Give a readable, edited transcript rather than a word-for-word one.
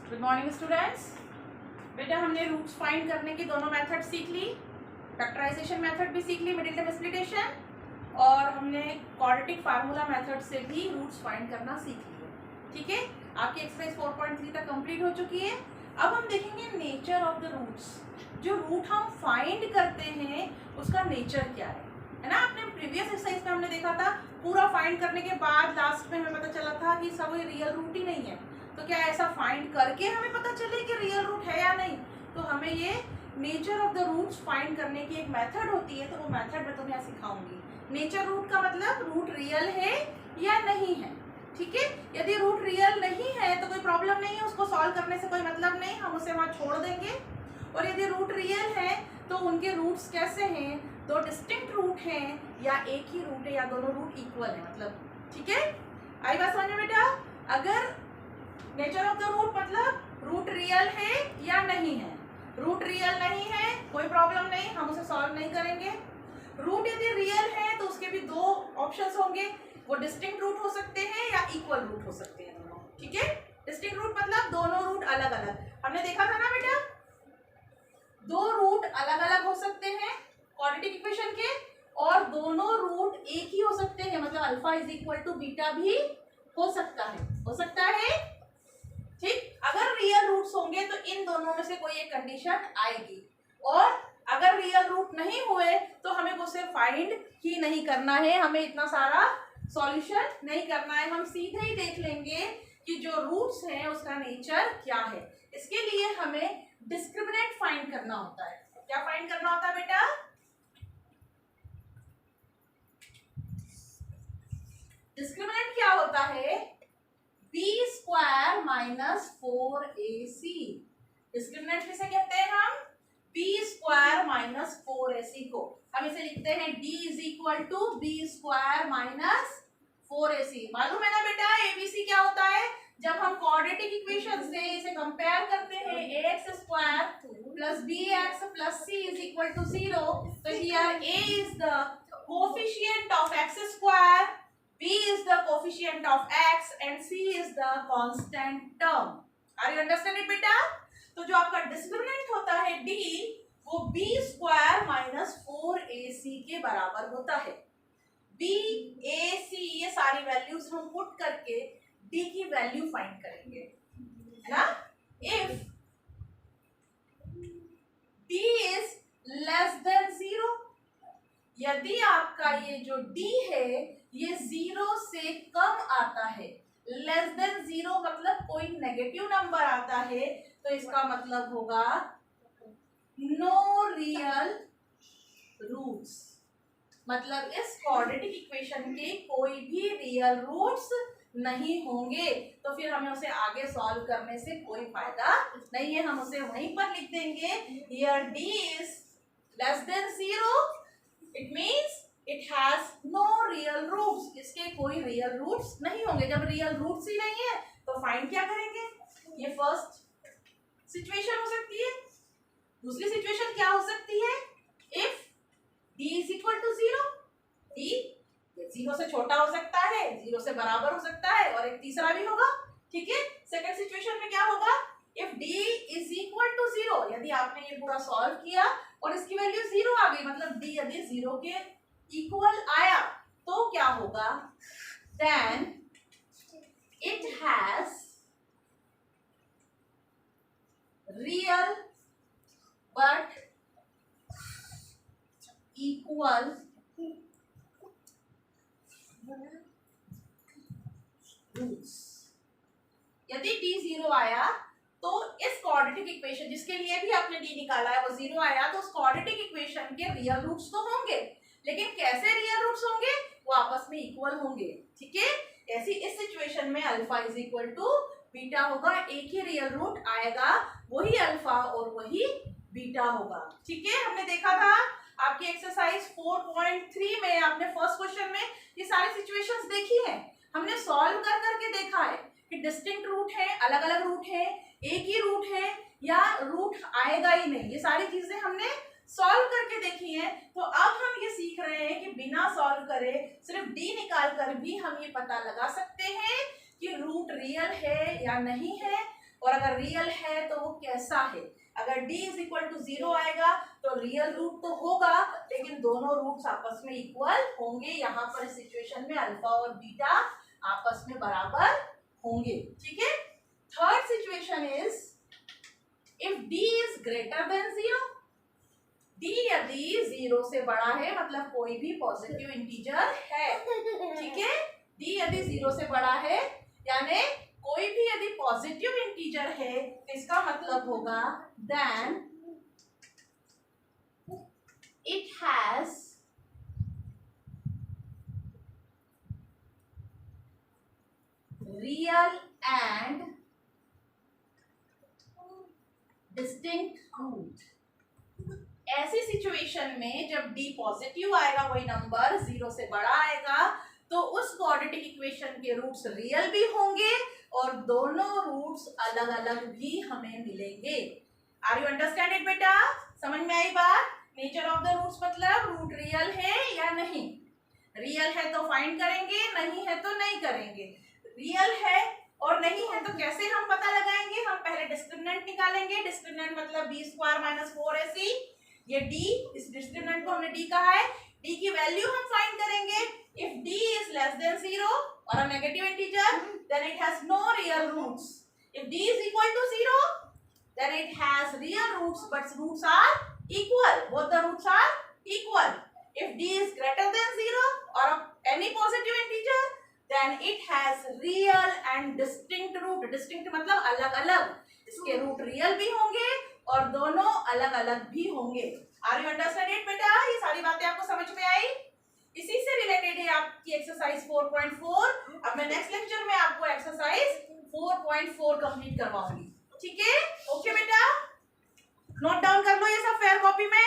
Good morning students. बेटा हमने roots find करने की दोनों मेथड सीख ली, फैक्टराइजेशन मेथड भी सीख ली, मिडिल टर्म स्प्लिटेशन, और हमने क्वाड्रेटिक फार्मूला मेथड से भी रूट्स फाइंड करना सीख लिया। ठीक है, आपकी एक्सरसाइज 4.3 तक कंप्लीट हो चुकी है। अब हम देखेंगे नेचर ऑफ द रूट्स। जो रूट हम फाइंड करते हैं उसका नेचर क्या है ना। आपने प्रीवियस एक्सरसाइज में हमने देखा था, पूरा फाइंड करने के बाद लास्ट में हमें पता चला था कि सब रियल रूट ही नहीं है। तो क्या ऐसा फाइंड करके हमें पता चले कि रियल रूट है या नहीं? तो हमें ये nature of the roots find करने की एक मेथड होती है, तो वो मेथड मैं तुम्हें सिखाऊंगी। नेचर रूट का मतलब रूट रियल है या नहीं है। ठीक है, यदि रूट रियल नहीं है तो कोई प्रॉब्लम नहीं है, उसको सॉल्व करने से कोई मतलब नहीं, हम उसे वहां छोड़ देंगे। और यदि रूट रियल है तो उनके रूट्स कैसे हैं, दो डिस्टिंक्ट रूट हैं या एक ही रूट है या दोनों रूट इक्वल है मतलब। ठीक है, आई बात समझ में बेटा? अगर नेचर ऑफ द रूट मतलब रूट रियल है या नहीं है। रूट रियल नहीं है कोई प्रॉब्लम नहीं, हम उसे सॉल्व नहीं करेंगे। रूट यदि रियल है तो उसके भी दो ऑप्शंस होंगे, वो डिस्टिंक्ट रूट हो सकते हैं या इक्वल रूट हो सकते हैं दोनों। ठीक है, डिस्टिंक्ट रूट मतलब दोनों रूट अलग अलग। हमने देखा था ना बेटा, दो रूट अलग अलग हो सकते हैं क्वाड्रेटिक इक्वेशन के, और दोनों रूट एक ही हो सकते हैं, मतलब alpha is equal to beta भी हो सकता है, हो सकता है। ठीक, अगर रियल रूट्स होंगे तो इन दोनों में से कोई एक कंडीशन आएगी, और अगर रियल रूट नहीं हुए तो हमें उसे फाइंड ही नहीं करना है, हमें इतना सारा सॉल्यूशन नहीं करना है। हम सीधे ही देख लेंगे कि जो रूट्स हैं उसका नेचर क्या है। इसके लिए हमें डिस्क्रिमिनेंट फाइंड करना होता है। क्या फाइंड करना होता है बेटा? डिस्क्रिमिनेंट क्या होता है? B square minus 4ac। Discriminant किसे कहते हैं हम? बी स्क्वायर माइनस 4ac को हम इसे लिखते हैं d is equal to B square minus 4ac। मालूम है ना बेटा एबीसी क्या होता है? जब हम क्वाड्रेटिक इक्वेशन से इसे कंपेयर करते हैं, ax square plus bx plus c is equal to 0, तो here a is the coefficient of x square, b is the coefficient of x and c is the constant term. Are you understand it बेटा? तो जो आपका discriminant होता है d, वो b square minus 4ac के बराबर होता है। b, a, c ये सारी वैल्यूज हम पुट करके d की वैल्यू फाइंड करेंगे, है ना। If d is less than 0, यदि आपका ये जो d है ये 0 से कम आता है, लेस देन 0 मतलब कोई नेगेटिव नंबर आता है, तो इसका मतलब होगा नो रियल रूट्स। मतलब इस क्वाड्रेटिक इक्वेशन के कोई भी रियल रूट्स नहीं होंगे, तो फिर हमें उसे आगे सॉल्व करने से कोई फायदा नहीं है, हम उसे वहीं पर लिख देंगे। Here d is less than 0, it means it has no real roots। इसके कोई रियल रूट्स नहीं होंगे। जब रियल रूट्स ही नहीं है तो फाइंड क्या करेंगे? ये फर्स्ट सिचुएशन हो सकती है। दूसरी सिचुएशन क्या हो सकती है? If d is equal to 0, d 0 से छोटा हो सकता है, 0 से बराबर हो सकता है, और एक तीसरा भी होगा। ठीक है, सेकंड सिचुएशन में क्या होगा? If d is equal to 0, यदि आपने ये पूरा सॉल्व किया और इसकी वैल्यू 0 आ गई, मतलब d यदि 0 के इक्वल आया, तो क्या होगा? Then it has real but equal roots. यदि d 0 आया तो इस क्वाड्रेटिक इक्वेशन जिसके लिए भी आपने d निकाला है वो 0 आया, तो उस क्वाड्रेटिक इक्वेशन के रियल रूट्स तो होंगे, लेकिन कैसे रियल रूट्स होंगे? वो आपस में इक्वल होंगे। ठीक है, ऐसी इस सिचुएशन में alpha is equal to beta होगा, एक ही रियल रूट आएगा, वही अल्फा और वही बीटा होगा। ठीक है, हमने देखा था आपकी एक्सरसाइज 4.3 में, आपने फर्स्ट क्वेश्चन में ये सारी सिचुएशंस देखी है, हमने सॉल्व कर करके देखा है कि डिस्टिंक्ट रूट है, अलग अलग रूट है, एक ही रूट है या रूट आएगा ही नहीं, ये सारी चीजें हमने सॉल्व करके देखी है। तो अब हम ये सीख रहे हैं कि बिना सॉल्व करे सिर्फ d निकाल कर भी हम ये पता लगा सकते हैं कि रूट रियल है या नहीं है, और अगर रियल है तो वो कैसा है। अगर d इज इक्वल टू 0 आएगा तो रियल रूट तो होगा लेकिन दोनों रूट्स आपस में इक्वल होंगे। यहाँ पर इस सिचुएशन में अल्फा और बीटा आपस में बराबर होंगे। ठीक है। Third situation is if d is greater than 0, d यदि 0 से बड़ा है मतलब कोई भी पॉजिटिव इंटीजर है। ठीक है। d यदि 0 से बड़ा है यानी कोई भी यदि पॉजिटिव इंटीजर है तो इसका मतलब होगा then it has real and distinct root. ऐसी सिचुएशन में जब d पॉजिटिव आएगा कोई नंबर 0 से बड़ा आएगा तो उस क्वाड्रेटिक इक्वेशन के रूट्स रियल भी होंगे और दोनों रूट्स अलग अलग भी हमें मिलेंगे। आर यू अंडरस्टैंड इट बेटा? समझ में आई बात? नेचर ऑफ द रूट्स मतलब रूट रियल है या नहीं। रियल है तो फाइंड करेंगे, नहीं है तो नहीं करेंगे। रियल है और नहीं है तो कैसे हम पता लगाएंगे? हम पहले डिस्क्रिमिनेंट निकालेंगे। डिस्क्रिमिनेंट मतलब b स्क्वायर माइनस 4ac। ये d, इस डिस्क्रिमिनेंट को हमने d कहा है, d की वैल्यू हम फाइंड करेंगे। If d is less than 0 or a negative integer, then it has no real roots. If d is equal to 0, then it has real roots, but roots are equal. Both the roots are equal. If d is greater than 0 or any positive integer, then it has real and distinct root. Distinct मतलब अलग-अलग। इसके root real भी होंगे और दोनों अलग-अलग भी होंगे। Are you understand it बेटा? ये सारी बातें आपको समझ में आई? इसी से रिलेटेड है आपकी एक्सरसाइज 4.4। अब मैं नेक्स्ट लेक्चर में आपको एक्सरसाइज 4.4 कंप्लीट करवाऊंगी। ठीक है? ओके बेटा, नोट डाउन कर लो ये सब फेयर कॉपी में।